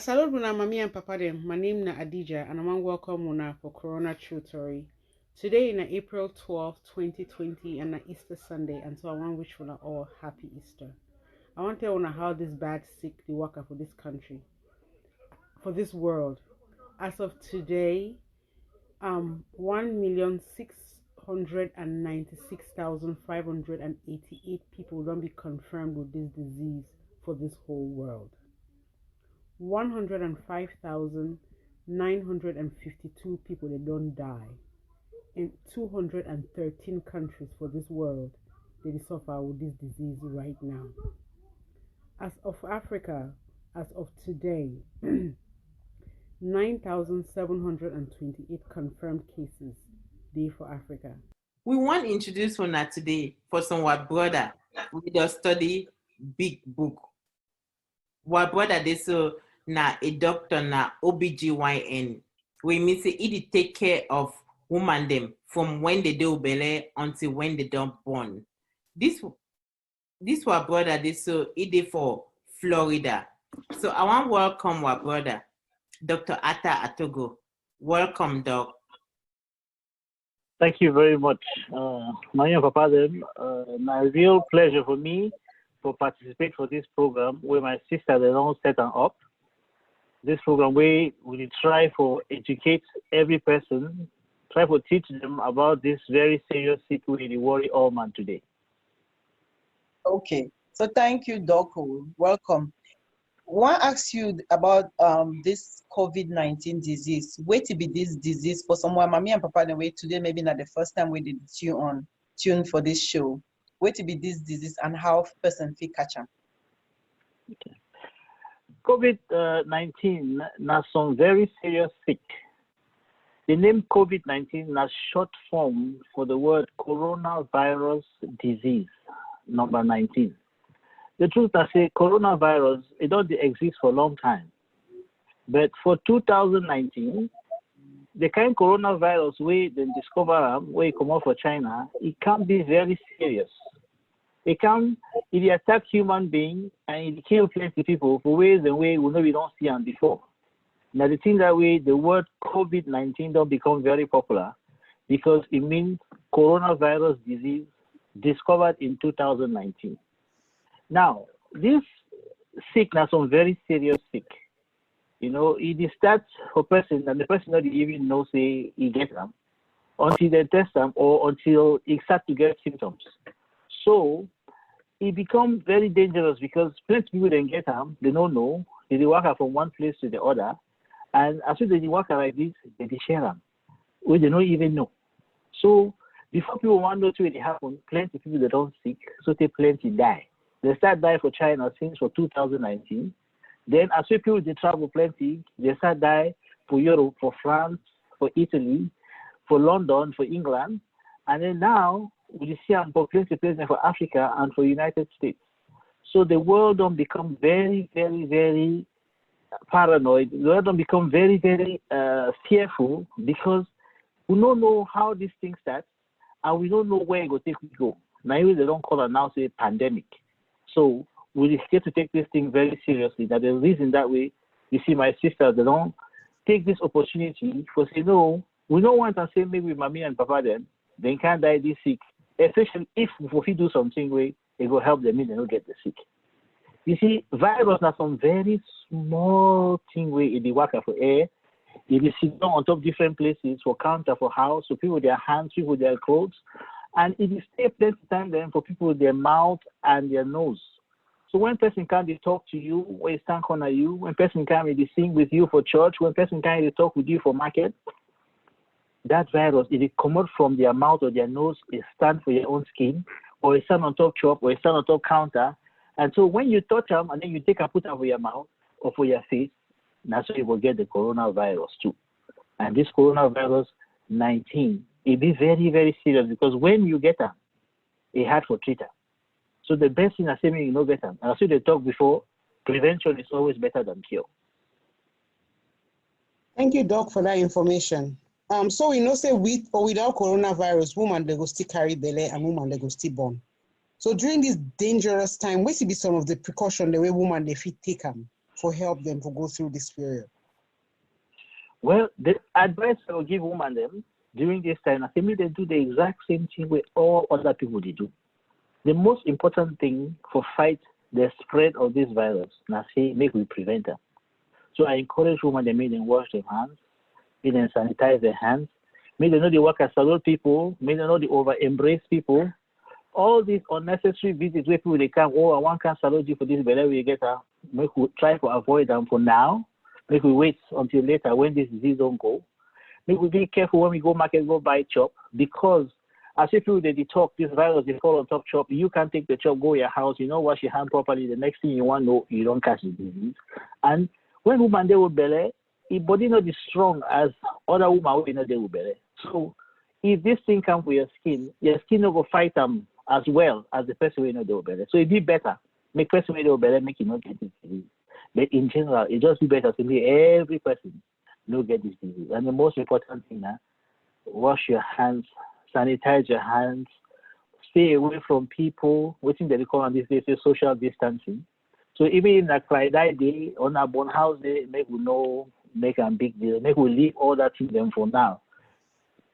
Salud na mami and papa dem. My name na Adija and I'm welcome una for Corona True Tori. Today na April 12, 2020 and na Easter Sunday, and so I want to wish una all happy Easter. I want to tell una how this bad sick the worker for this country, for this world. As of today, 1,696,588 people don't be confirmed with this disease for this whole world. 105,952 people they don't die. In 213 countries for this world, they suffer with this disease right now. As of Africa, as of today, 9,728 confirmed cases day for Africa. We want to introduce one today for some what brother. We just study big book. What brother they so na a doctor na OBGYN. We mean say it take care of woman them from when they do belly until when they don't born. This what brother they so it for Florida. So I want to welcome our brother, Dr. Atogho. Welcome, Doc. Thank you very much. My name is Papa. My real pleasure for me to participate for this program where my sister they don't set them up. This program where we try for educate every person, try to teach them about this very serious situation we worry all man today. Okay, so thank you, Doc. Welcome. I want to ask you about this COVID-19 disease. Where to be this disease for someone, mommy and papa, the way today maybe not the first time we did tune for this show. Where to be this disease and how person feel catch them? Okay. COVID-19 na some very serious sick. The name COVID-19 is short form for the word coronavirus disease, number 19. The truth is say coronavirus, it don't exist for a long time. But for 2019, the kind of coronavirus we then discover where it come out for China, it can be very serious. It attack human beings and it kill plenty people for ways and ways we don't see them before. Now the thing that way the word COVID-19 don't become very popular because it means coronavirus disease discovered in 2019. Now this sickness is very serious sick. You know, it starts for person and the person doesn't even know say he get them until they test them or until he start to get symptoms. So it becomes very dangerous because plenty people then get them, they don't know, they walk from one place to the other, and as soon as they walk like this, they share them, which they don't even know. So before people want to know what happen, plenty people they don't sick, so they plenty die. They start dying for China since for 2019. Then as people they travel plenty, they start dying for Europe, for France, for Italy, for London, for England, and then now we see them for plenty places for Africa and for United States. So the world don't become very, very, very paranoid. The world don't become very, very fearful because we don't know how this thing starts and we don't know where it will take we go. Now they don't call it now say pandemic. So we have to take this thing very seriously. That the reason that way, you see my sisters, they don't take this opportunity for say no, we don't want to say maybe mommy and papa then they can't die this sick. Especially if we do something where it will help them, they don't get the sick. You see, virus are some very small thing where it work for air. It is sit down on top different places for counter for house, so people with their hands, people with their clothes, and it is stay plenty time then for people with their mouth and their nose. So when person can't talk to you, when they stand corner you, when person can't really sing with you for church, when person can't really talk with you for market, that virus, if it come out from their mouth or their nose, it stand for your own skin, or it stand on top chop, or it stand on top counter. And so when you touch them and then you take and put them for your mouth or for your face, that's how you will get the coronavirus too. And this coronavirus 19, it be very, very serious because when you get them, it hard for treater. So the best thing I say you know get them. And as they talked before, prevention is always better than cure. Thank you, Doc, for that information. So we know say with or without coronavirus, woman they go still carry belly and woman they go still born. So during this dangerous time, what should be some of the precaution the way woman they fit take them for help them to go through this period? Well, the advice I will give women them during this time, I think they do the exact same thing with all other people they do. The most important thing for fight the spread of this virus, now say, make we prevent them. So I encourage women they make them wash their hands, make them sanitize their hands, make them know they work as salute people, make them know they over embrace people. All these unnecessary visits where people they come, oh, I want to salute you for this, but we get her. Make we try to avoid them for now. Make we wait until later when this disease don't go. Make we be careful when we go market, go buy chop, because as if you they talk, this virus they fall on top chop. You can't take the chop, go your house, you know, wash your hand properly. The next thing you want to know, you don't catch the disease. And when woman they will belly, your body not as strong as other women will not they will belly. So if this thing comes for your skin will go fight them as well as the person will not they will belly. So it be better. Make person will they will belly, make you not get this disease. But in general, it just be better to be every person not get this disease. And the most important thing now, wash your hands, sanitize your hands, stay away from people, which they call on these days social distancing. So even in a Friday day, on a born house day, make we know, make a big deal, make we leave all that to them for now.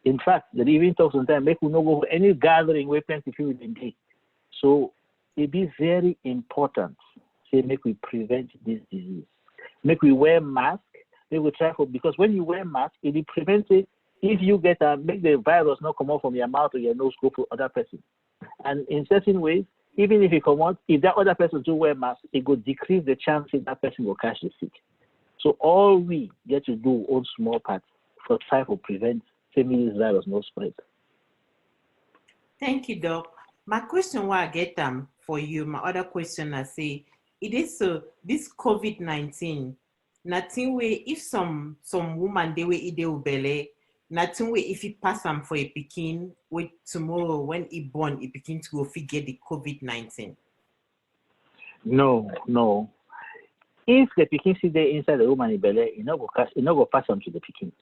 In fact, the even talk sometimes, make we not go for any gathering where plenty people in day. So it be very important, say, make we prevent this disease. Make we wear mask, make we try for, because when you wear mask, it prevents it. If you get make the virus not come out from your mouth or your nose, go to other person. And in certain ways, even if it come out, if that other person do wear mask, it will decrease the chance that person will catch the sick. So all we get to do on small parts for try to prevent this virus no spread. Thank you, Doc. My question I get for you, my other question I say, it is this COVID-19, nothing way if some woman they will eat their belly. Nothing way if you pass them for a picking, wait tomorrow when he born, he begin to go figure the COVID-19. No. If the picking sit there inside the woman in belly, it not go pass them to the picking.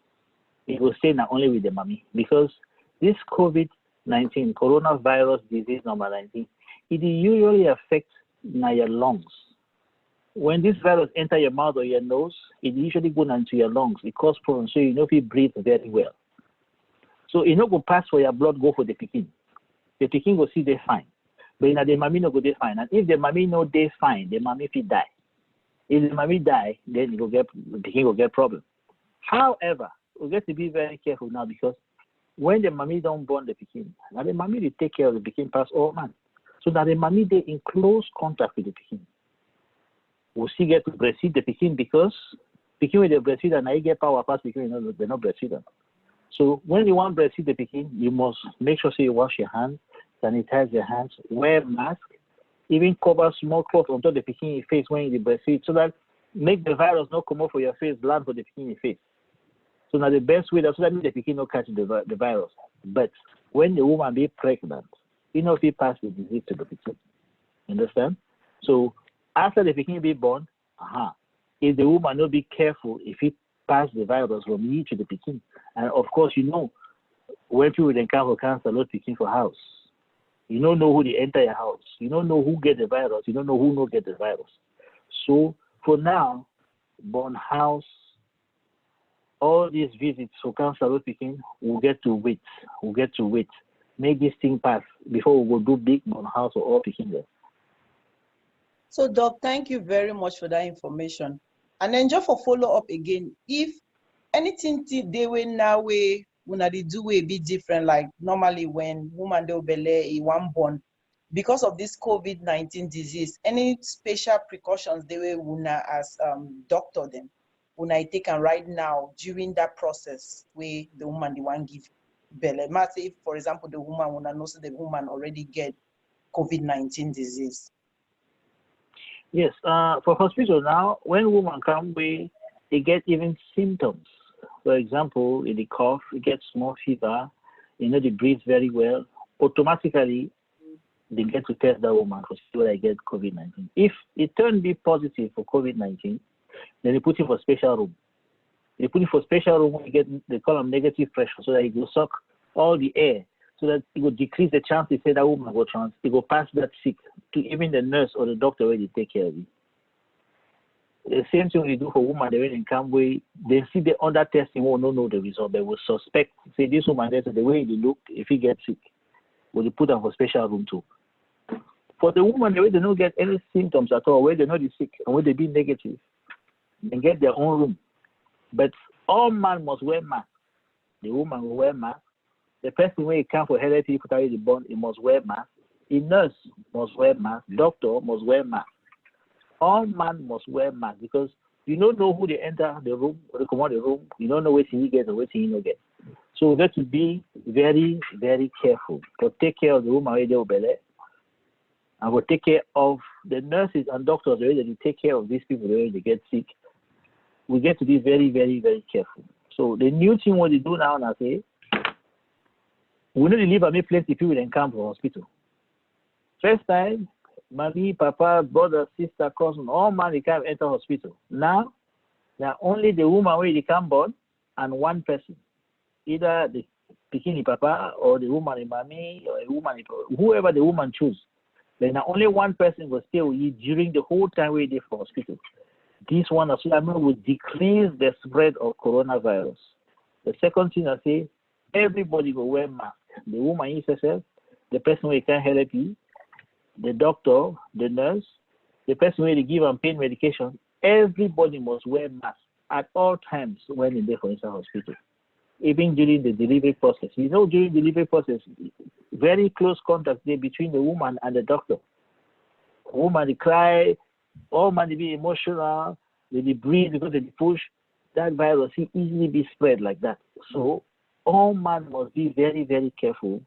It will stay not only with the mommy, because this COVID-19, coronavirus disease number 19, it usually affects your lungs. When this virus enter your mouth or your nose, it usually goes into your lungs. It causes problems, so you know if you breathe very well. So it not go pass for your blood, go for the picking. The picking will see they fine. But in the mommy no go they fine. And if the mommy no they fine, the mommy will die. If the mommy die, then the picking will get problem. However, we get to be very careful now, because when the mommy don't born the picking, now the mommy will take care of the picking past all man. So now the mommy they in close contact with the picking. We'll still get to breastfeed the picking, because picking with the breastfeed and I get power past picking, they're not breastfeeding. So when you want to breastfeed the picking, you must make sure you wash your hands, sanitize your hands, wear mask, even cover small cloth on top the picking in your face when you breastfeed, so that make the virus not come off for your face, land for the picking in your face. So now the best way, so that means the picking not catch the virus. But when the woman be pregnant, you know if he pass the disease to the picking. Understand? So after the picking be born, if the woman not be careful, if he pass the virus from you to the picking, and of course you know when people then come for cancer, not picking for house. You don't know who they enter your house. You don't know who get the virus. You don't know who not get the virus. So for now, born house, all these visits for cancer picking, we'll get to wait. Make this thing pass before we will do big born house or all picking there. So, Doc, thank you very much for that information. And then just for follow up again, if anything they will now way when they do a bit different, like normally when woman they will belay one born, because of this COVID-19 disease, any special precautions they will as doctor them when I take and right now during that process where the woman the one give belay. Might say if, for example, the woman when I know the woman already get COVID-19 disease. Yes, for hospital now, when woman come, they get even symptoms. For example, in the cough, they get small fever, they breathe very well. Automatically, they get to test that woman to see whether they get COVID-19. If it turn be positive for COVID-19, then they put him for special room. They put him for special room, they call them negative pressure, so that he will suck all the air, so that it will decrease the chance they say that woman will pass that sick to even the nurse or the doctor where they take care of it. The same thing we do for women, they when they come way, they see the under testing will not know the result. They will suspect, say this woman there, the way they look, if he gets sick, will they put her for special room too. For the woman, the way they don't get any symptoms at all, where they know they're sick and where they be negative, they get their own room. But all men must wear mask. The woman will wear mask. The person when he come for hereditary fertility born, he must wear mask. A nurse must wear mask. Doctor must wear mask. All men must wear mask because you don't know who they enter the room or they come out the room. You don't know what he gets or what he don't get. So we got to be very, very careful to take care of the woman where they will be there. And we'll take care of the nurses and doctors where they take care of these people where they get sick. We get to be very, very, very careful. So the new thing what they do now, I say, we need to leave a plenty people in camp for hospital. First time, mommy, papa, brother, sister, cousin, all man they can't enter hospital. Now, they're only the woman where they come born and one person. Either the bikini papa or the woman in mommy or a woman, whoever the woman choose. Then only one person will stay with you during the whole time we're there for hospital. This one as well will decrease the spread of coronavirus. The second thing I say, everybody will wear mask. The woman herself, the person who can help you, the doctor, the nurse, the person who give them pain medication, everybody must wear mask at all times when they're there for inside hospital. Even during the delivery process. You know, during the delivery process, very close contact there between the woman and the doctor. The woman they cry, all man they be emotional, they breathe because they push. That virus can easily be spread like that. So all man must be very, very careful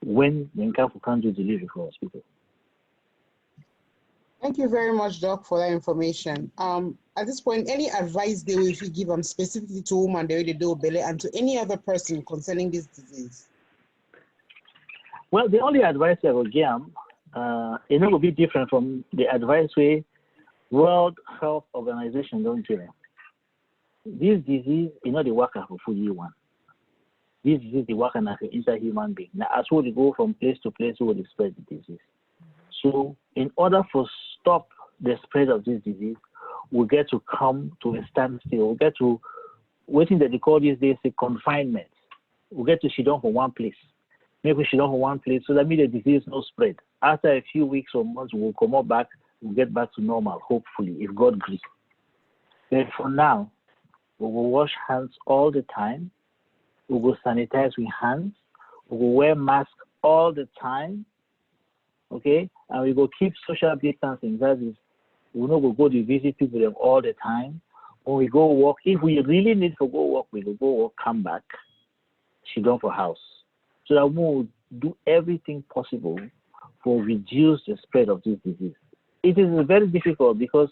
when they can do delivery for hospital. Thank you very much, Doc, for that information. At this point, any advice they will give them specifically to women they do belly and to any other person concerning this disease? Well, the only advice I will give them, it will be different from the advice way World Health Organization don't give them. This disease is not the worker for fully one. This disease is working as an inter-human being. Now, as we go from place to place, we will spread the disease. So, in order to stop the spread of this disease, we get to come to a standstill. We get to, waiting that they call these days a confinement. We get to sit down for one place. Maybe we sit down for one place so that means the disease no spread. After a few weeks or months, we'll come up back, we'll get back to normal, hopefully, if God agrees. But for now, we will wash hands all the time. We will sanitize with hands. We will wear masks all the time. Okay? And we will keep social distancing. That is, we know we'll go to visit people them all the time. When we go walk, if we really need to go walk, we will go walk, come back, sit down for house. So that we will do everything possible for reduce the spread of this disease. It is very difficult because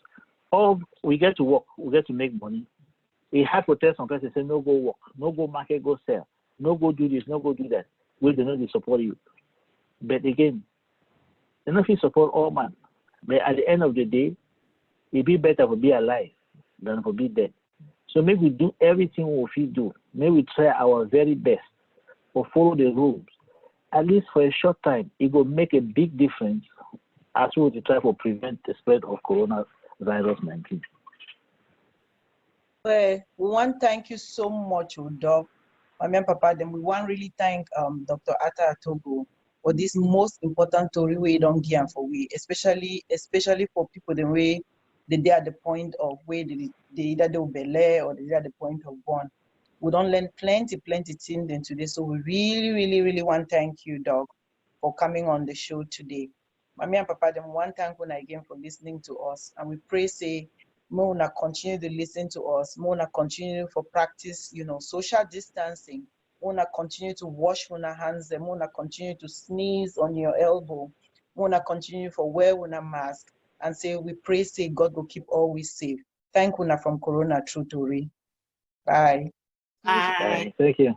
we get to work, we get to make money. We have to tell some person, say, no go work, no go market, go sell, no go do this, no go do that. We do not support you. But again, they don't support all man. But at the end of the day, it'd be better to be alive than to be dead. So maybe we do everything we do. Maybe we try our very best to follow the rules. At least for a short time, it will make a big difference as we try to prevent the spread of coronavirus 19. Well, we want to thank you so much, Doc. Mami and Papa, then we want to really thank Dr. Atogho for this most important Tori we don't give for we, especially for people the way they are at the point of where they either do belay or they are at the point of born. We don't learn plenty things then today. So we really want to thank you, Doc, for coming on the show today. Mami and Papa, them one thank you again for listening to us. And we pray, say, Mona continue to listen to us. Mona continue for practice, social distancing. Mona continue to wash Mona hands. Mona continue to sneeze on your elbow. Mona continue for wear Mona mask. And say, we pray, say, God will keep always safe. Thank Mona from Corona True Tori. Bye. Bye. Thank you.